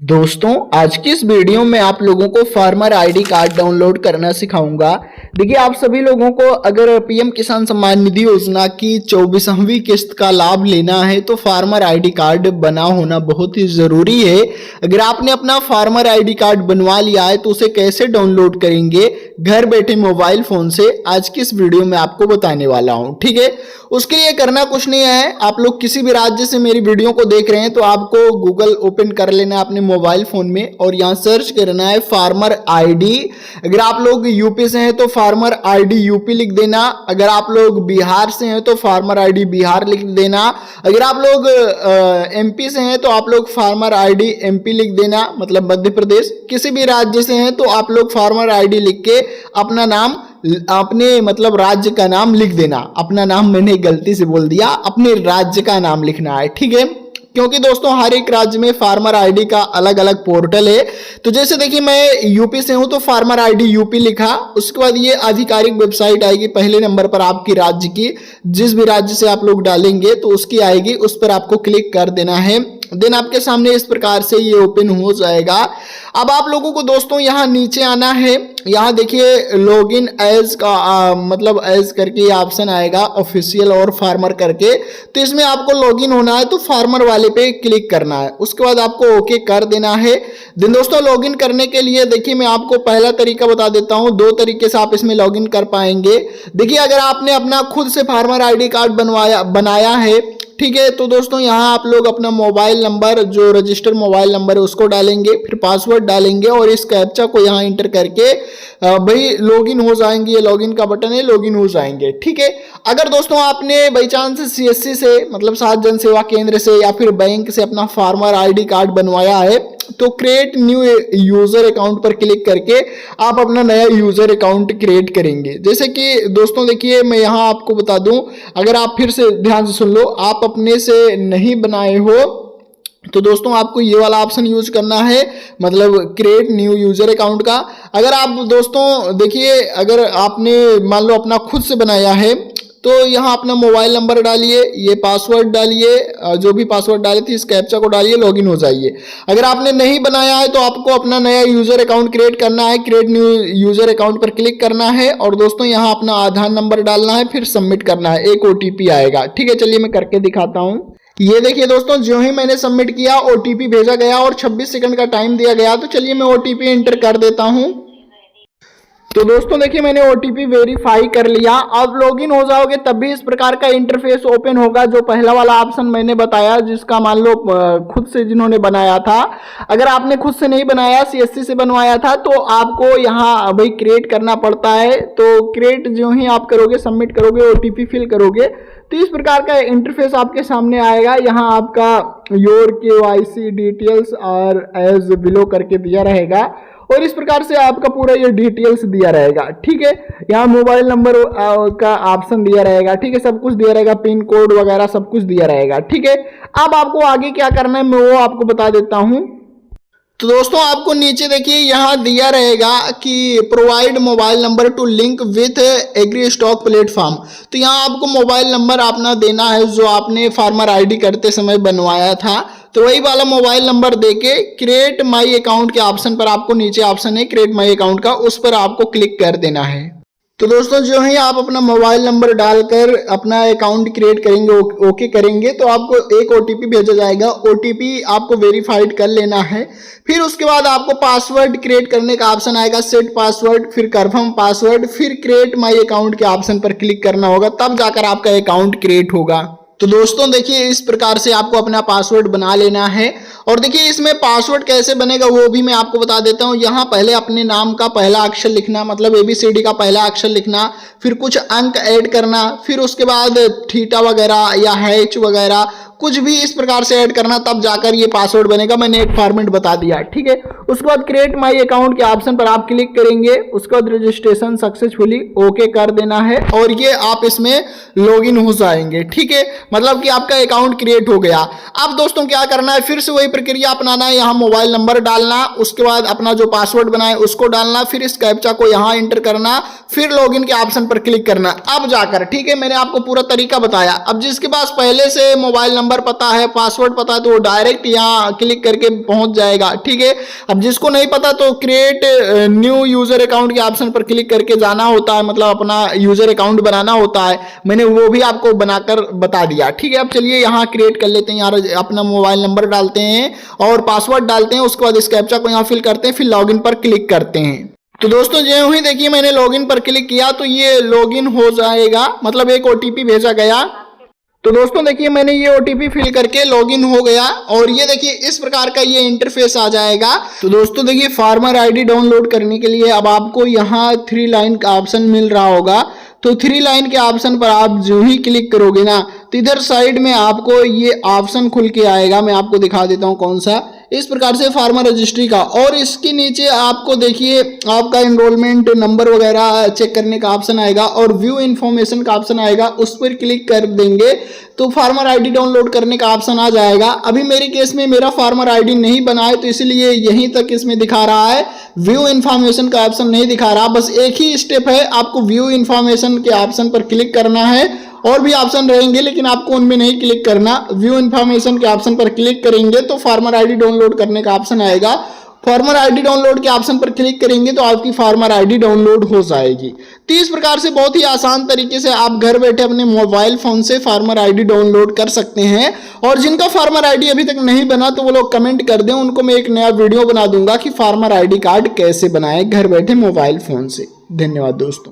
दोस्तों आज की इस वीडियो में आप लोगों को फार्मर आईडी कार्ड डाउनलोड करना सिखाऊंगा। देखिए आप सभी लोगों को अगर पीएम किसान सम्मान निधि योजना की 24वीं किस्त का लाभ लेना है तो फार्मर आईडी कार्ड बना होना बहुत ही जरूरी है। अगर आपने अपना फार्मर आईडी कार्ड बनवा लिया है तो उसे कैसे डाउनलोड करेंगे घर बैठे मोबाइल फोन से, आज की इस वीडियो में आपको बताने वाला हूं। ठीक है, उसके लिए करना कुछ नहीं है। आप लोग किसी भी राज्य से मेरी वीडियो को देख रहे हैं तो आपको गूगल ओपन कर लेना अपने मोबाइल फोन में और यहाँ सर्च करना है फार्मर आईडी। अगर आप लोग यूपी से हैं तो फार्मर आईडी यूपी लिख देना, अगर आप लोग बिहार से हैं तो फार्मर आईडी बिहार लिख देना, अगर आप लोग एमपी से हैं तो आप लोग फार्मर आईडी एमपी लिख देना, मतलब मध्य प्रदेश। किसी भी राज्य से हैं तो आप लोग फार्मर आईडी लिख के अपना नाम, अपने मतलब राज्य का नाम लिख देना। अपना नाम मैंने गलती से बोल दिया, अपने राज्य का नाम लिखना है। ठीक है, क्योंकि दोस्तों हर एक राज्य में फार्मर आईडी का अलग अलग पोर्टल है। तो जैसे देखिए मैं यूपी से हूं तो फार्मर आईडी यूपी लिखा, उसके बाद ये आधिकारिक वेबसाइट आएगी पहले नंबर पर आपकी राज्य की। जिस भी राज्य से आप लोग डालेंगे तो उसकी आएगी, उस पर आपको क्लिक कर देना है। देन आपके सामने इस प्रकार से ये ओपन हो जाएगा। अब आप लोगों को दोस्तों यहाँ नीचे आना है। यहाँ देखिए लॉगिन एज का मतलब एज करके ऑप्शन आएगा, ऑफिशियल और फार्मर करके। तो इसमें आपको लॉगिन होना है तो फार्मर वाले पे क्लिक करना है, उसके बाद आपको ओके कर देना है। देन दोस्तों लॉगिन करने के लिए देखिए मैं आपको पहला तरीका बता देता हूँ, दो तरीके से आप इसमें लॉगिन कर पाएंगे। देखिए अगर आपने अपना खुद से फार्मर आईडी कार्ड बनाया है, ठीक है, तो दोस्तों यहाँ आप लोग अपना मोबाइल नंबर, जो रजिस्टर्ड मोबाइल नंबर है उसको डालेंगे, फिर पासवर्ड डालेंगे और इस कैप्चा को यहाँ इंटर करके भाई लॉगिन हो जाएंगे। ये लॉगिन का बटन है, लॉगिन हो जाएंगे। ठीक है, अगर दोस्तों आपने बाई चांस सीएससी से मतलब सात जन सेवा केंद्र से या फिर बैंक से अपना फार्मर आईडी कार्ड बनवाया है तो क्रिएट न्यू यूजर अकाउंट पर क्लिक करके आप अपना नया यूजर अकाउंट क्रिएट करेंगे। जैसे कि दोस्तों देखिए मैं यहाँ आपको बता दूं, अगर आप फिर से ध्यान से सुन लो, आप अपने से नहीं बनाए हो तो दोस्तों आपको ये वाला ऑप्शन यूज करना है, मतलब क्रिएट न्यू यूजर अकाउंट का। अगर आप दोस्तों देखिए अगर आपने मान लो अपना खुद से बनाया है तो यहाँ अपना मोबाइल नंबर डालिए, ये पासवर्ड डालिए, जो भी पासवर्ड डाले थे इस कैप्चा को डालिए, लॉगिन हो जाइए। अगर आपने नहीं बनाया है तो आपको अपना नया यूजर अकाउंट क्रिएट करना है, क्रिएट न्यू यूजर अकाउंट पर क्लिक करना है और दोस्तों यहाँ अपना आधार नंबर डालना है, फिर सबमिट करना है, एक ओटीपी आएगा। ठीक है, चलिए मैं करके दिखाता हूँ। ये देखिए दोस्तों जो ही मैंने सबमिट किया ओटीपी भेजा गया और 26 सेकंड का टाइम दिया गया। तो चलिए मैं ओटीपी एंटर कर देता हूं। तो दोस्तों देखिए मैंने ओटीपी वेरीफाई कर लिया। अब लॉगिन हो जाओगे तब भी इस प्रकार का इंटरफेस ओपन होगा, जो पहला वाला ऑप्शन मैंने बताया, जिसका मान लो खुद से जिन्होंने बनाया था। अगर आपने खुद से नहीं बनाया, सीएससी से बनवाया था, तो आपको यहाँ भाई क्रिएट करना पड़ता है। तो क्रिएट जो ही आप करोगे, सबमिट करोगे, ओटीपी फिल करोगे तो इस प्रकार का इंटरफेस आपके सामने आएगा। यहाँ आपका योर केवाईसी डिटेल्स और एज बिलो करके दिया रहेगा और इस प्रकार से आपका पूरा ये डिटेल्स दिया रहेगा। ठीक है, यहाँ मोबाइल नंबर का ऑप्शन दिया रहेगा। ठीक है, सब कुछ दिया रहेगा, पिन कोड वगैरह सब कुछ दिया रहेगा। ठीक है, अब आपको आगे क्या करना है मैं वो आपको बता देता हूँ। तो दोस्तों आपको नीचे देखिए यहाँ दिया रहेगा कि provide mobile number to link with agri stock platform. तो यहाँ आपको मोबाइल नंबर अपना देना है जो आपने फार्मर आईडी करते समय बनवाया था। तो वही वाला मोबाइल नंबर देके क्रिएट माई अकाउंट के ऑप्शन पर, आपको नीचे ऑप्शन है क्रिएट माई अकाउंट का, उस पर आपको क्लिक कर देना है। तो दोस्तों जो ही आप अपना मोबाइल नंबर डालकर अपना अकाउंट क्रिएट करेंगे, ओके करेंगे, तो आपको एक ओटीपी भेजा जाएगा। ओटीपी आपको वेरीफाइड कर लेना है। फिर उसके बाद आपको पासवर्ड क्रिएट करने का ऑप्शन आएगा, सेट पासवर्ड, फिर कंफर्म पासवर्ड, फिर क्रिएट माई अकाउंट के ऑप्शन पर क्लिक करना होगा, तब जाकर आपका अकाउंट क्रिएट होगा। तो दोस्तों देखिए इस प्रकार से आपको अपना पासवर्ड बना लेना है। और देखिए इसमें पासवर्ड कैसे बनेगा वो भी मैं आपको बता देता हूँ। यहाँ पहले अपने नाम का पहला अक्षर लिखना, मतलब एबीसीडी का पहला अक्षर लिखना, फिर कुछ अंक ऐड करना, फिर उसके बाद थीटा वगैरह या हैच वगैरह कुछ भी इस प्रकार से ऐड करना, तब जाकर ये पासवर्ड बनेगा। मैंने एक फॉर्मेट बता दिया। ठीक है, उसके बाद क्रिएट माई अकाउंट के ऑप्शन पर आप क्लिक करेंगे, उसके बाद रजिस्ट्रेशन सक्सेसफुली ओके कर देना है और ये आप इसमें लॉगिन हो जाएंगे। ठीक है, मतलब कि आपका अकाउंट क्रिएट हो गया। अब दोस्तों क्या करना है, फिर से वही प्रक्रिया अपनाना है। यहाँ मोबाइल नंबर डालना, उसके बाद अपना जो पासवर्ड बनाए उसको डालना, फिर इस कैप्चा को यहाँ एंटर करना, फिर लॉगिन के ऑप्शन पर क्लिक करना। अब जाकर, ठीक है, मैंने आपको पूरा तरीका बताया। अब जिसके पास पहले से मोबाइल नंबर पता है, पासवर्ड पता है, तो वो डायरेक्ट यहाँ क्लिक करके पहुंच जाएगा, ठीक है। अब जिसको नहीं पता तो क्रिएट न्यू यूजर अकाउंट के ऑप्शन पर क्लिक करके जाना होता है, मतलब अपना यूजर अकाउंट बनाना होता है। मैंने वो भी आपको बनाकर बता दिया, ठीक है। अब चलिए यहाँ क्रिएट कर लेते हैं। यहाँ अपना मोबाइल नंबर डालते हैं और पासवर्ड डालते हैं, उसके बाद इस कैप्चा को यहाँ फिल करते हैं, फिर लॉगिन पर क्लिक करते हैं। तो दोस्तों जो ही देखिए मैंने लॉगिन पर क्लिक किया तो ये लॉगिन हो जाएगा, मतलब एक ओटीपी भेजा गया। तो दोस्तों देखिए मैंने ये ओटीपी फिल करके लॉगिन हो गया और ये देखिए इस प्रकार का ये इंटरफेस आ जाएगा। तो दोस्तों देखिए फार्मर आईडी डाउनलोड करने के लिए अब आपको यहाँ 3 लाइन का ऑप्शन मिल रहा होगा। तो 3 लाइन के ऑप्शन पर आप जो ही क्लिक करोगे ना तो इधर साइड में आपको ये ऑप्शन खुल के आएगा। मैं आपको दिखा देता हूँ कौन सा, इस प्रकार से फार्मर रजिस्ट्री का। और इसके नीचे आपको देखिए आपका एनरोलमेंट नंबर वगैरह चेक करने का ऑप्शन आएगा और व्यू इन्फॉर्मेशन का ऑप्शन आएगा, उस पर क्लिक कर देंगे तो फार्मर आईडी डाउनलोड करने का ऑप्शन आ जाएगा। अभी मेरे केस में मेरा फार्मर आईडी नहीं बना है तो इसलिए यहीं तक इसमें दिखा रहा है, व्यू इन्फॉर्मेशन का ऑप्शन नहीं दिखा रहा। बस एक ही स्टेप है, आपको व्यू इन्फॉर्मेशन के ऑप्शन पर क्लिक करना है। और भी ऑप्शन रहेंगे लेकिन आपको उनमें नहीं क्लिक करना। व्यू इन्फॉर्मेशन के ऑप्शन पर क्लिक करेंगे तो फार्मर आईडी डाउनलोड करने का ऑप्शन आएगा। फार्मर आईडी डाउनलोड के ऑप्शन पर क्लिक करेंगे तो आपकी फार्मर आईडी डाउनलोड हो जाएगी। तो इस प्रकार से बहुत ही आसान तरीके से आप घर बैठे अपने मोबाइल फोन से फार्मर आईडी डाउनलोड कर सकते हैं। और जिनका फार्मर आईडी अभी तक नहीं बना तो वो लोग कमेंट कर दें, उनको मैं एक नया वीडियो बना दूंगा कि फार्मर आईडी कार्ड कैसे बनाएं घर बैठे मोबाइल फोन से। धन्यवाद दोस्तों।